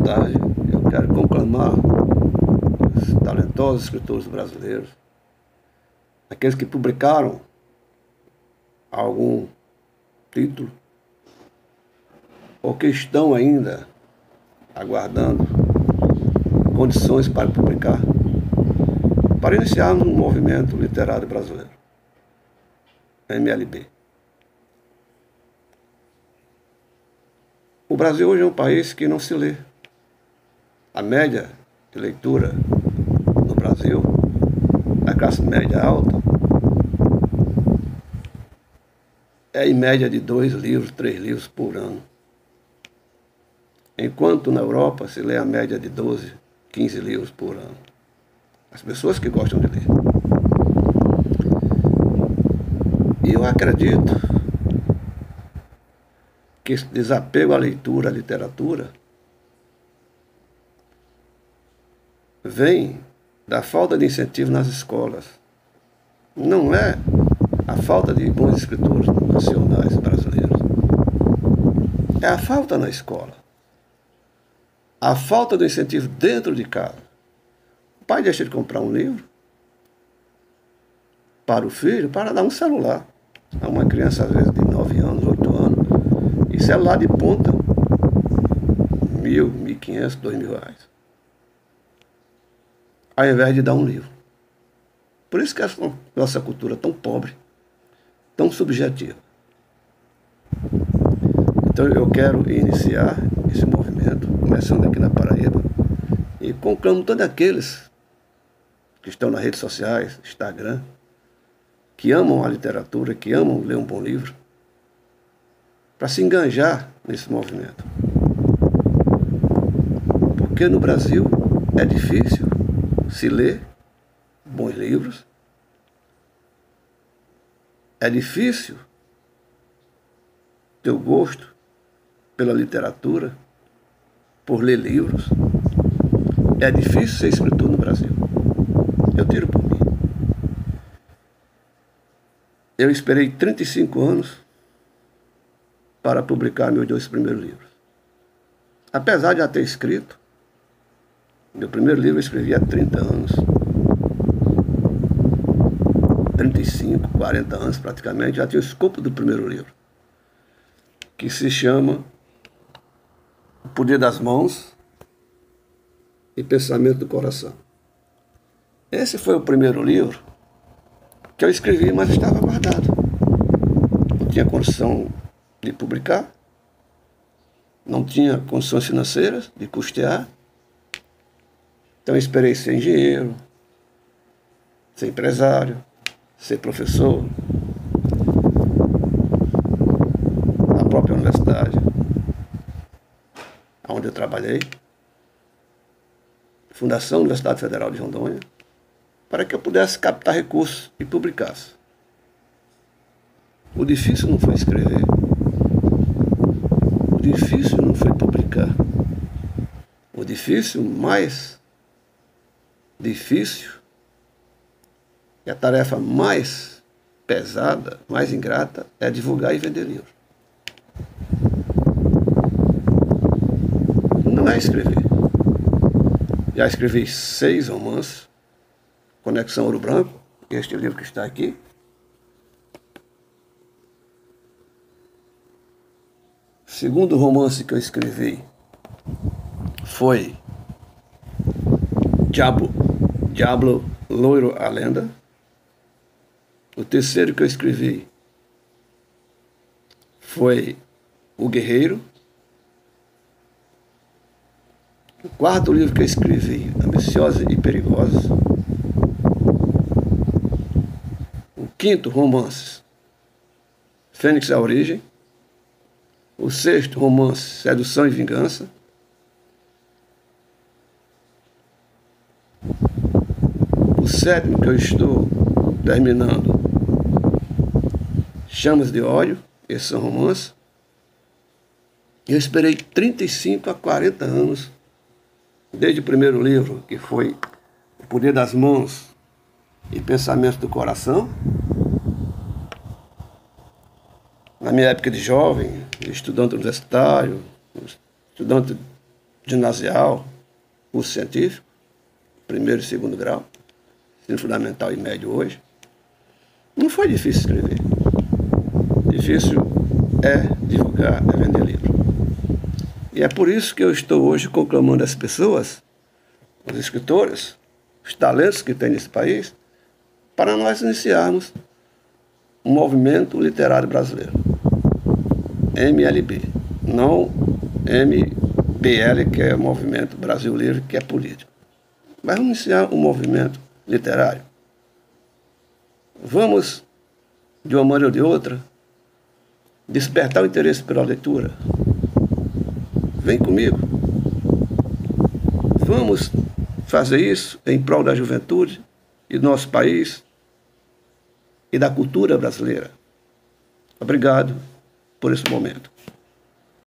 tarde, eu quero conclamar os talentosos escritores brasileiros, aqueles que publicaram algum título, ou que estão ainda aguardando condições para publicar, para iniciarmos um movimento literário brasileiro, MLB. O Brasil hoje é um país que não se lê. A média de leitura no Brasil, a classe média alta, é em média de 2 livros, 3 livros por ano. Enquanto na Europa se lê a média de 12, 15 livros por ano. As pessoas que gostam de ler. E eu acredito que esse desapego à leitura, à literatura, vem da falta de incentivo nas escolas. Não é a falta de bons escritores nacionais brasileiros. É a falta na escola. A falta do incentivo dentro de casa. O pai deixa de comprar um livro para o filho, para dar um celular a uma criança, às vezes, de 9 anos, 8 anos, e celular de ponta, 1.000, 1.500, 2.000 reais, ao invés de dar um livro. Por isso que a nossa cultura é tão pobre, tão subjetiva. Então eu quero iniciar esse movimento, começando aqui na Paraíba, e conclamo todos aqueles que estão nas redes sociais, Instagram, que amam a literatura, que amam ler um bom livro, para se enganjar nesse movimento. Porque no Brasil é difícil se ler bons livros, é difícil ter o gosto pela literatura, por ler livros. É difícil ser escritor no Brasil. Eu tiro por mim. Eu esperei 35 anos para publicar meus 2 primeiros livros. Apesar de já ter escrito, meu primeiro livro eu escrevi há 30 anos. 35, 40 anos praticamente, já tinha o escopo do primeiro livro, que se chama O Poder das Mãos e Pensamento do Coração. Esse foi o primeiro livro que eu escrevi, mas estava guardado. Não tinha condição de publicar, não tinha condições financeiras de custear. Então eu esperei ser engenheiro, ser empresário, ser professor, na própria universidade, onde eu trabalhei, Fundação Universidade Federal de Rondônia, para que eu pudesse captar recursos e publicasse. O difícil não foi escrever, o difícil não foi publicar, o difícil, mais difícil, e a tarefa mais pesada, mais ingrata, é divulgar e vender livros. Não é escrever. Já escrevi 6 romances, Conexão Ouro Branco, este livro que está aqui. O segundo romance que eu escrevi foi Diablo Loiro a Lenda. O terceiro que eu escrevi foi O Guerreiro. O quarto livro que eu escrevi, Ambiciosa e Perigosa. O quinto romance, Fênix a Origem. O sexto romance, Sedução e Vingança. O sétimo que eu estou terminando, Chamas de Ódio. Esses são romances. Eu esperei 35 a 40 anos, desde o primeiro livro, que foi O Poder das Mãos e Pensamento do Coração. Na minha época de jovem, estudante universitário, estudante ginasial, curso científico, primeiro e segundo grau, ensino fundamental e médio hoje. Não foi difícil escrever. Difícil é divulgar, é vender livro. E é por isso que eu estou hoje conclamando as pessoas, os escritores, os talentos que tem nesse país, para nós iniciarmos um movimento literário brasileiro. MLB, não MBL, que é o Movimento Brasil Livre, que é político. Mas vamos iniciar um movimento literário. Vamos, de uma maneira ou de outra, despertar o interesse pela leitura. Vem comigo. Vamos fazer isso em prol da juventude e do nosso país e da cultura brasileira. Obrigado por esse momento.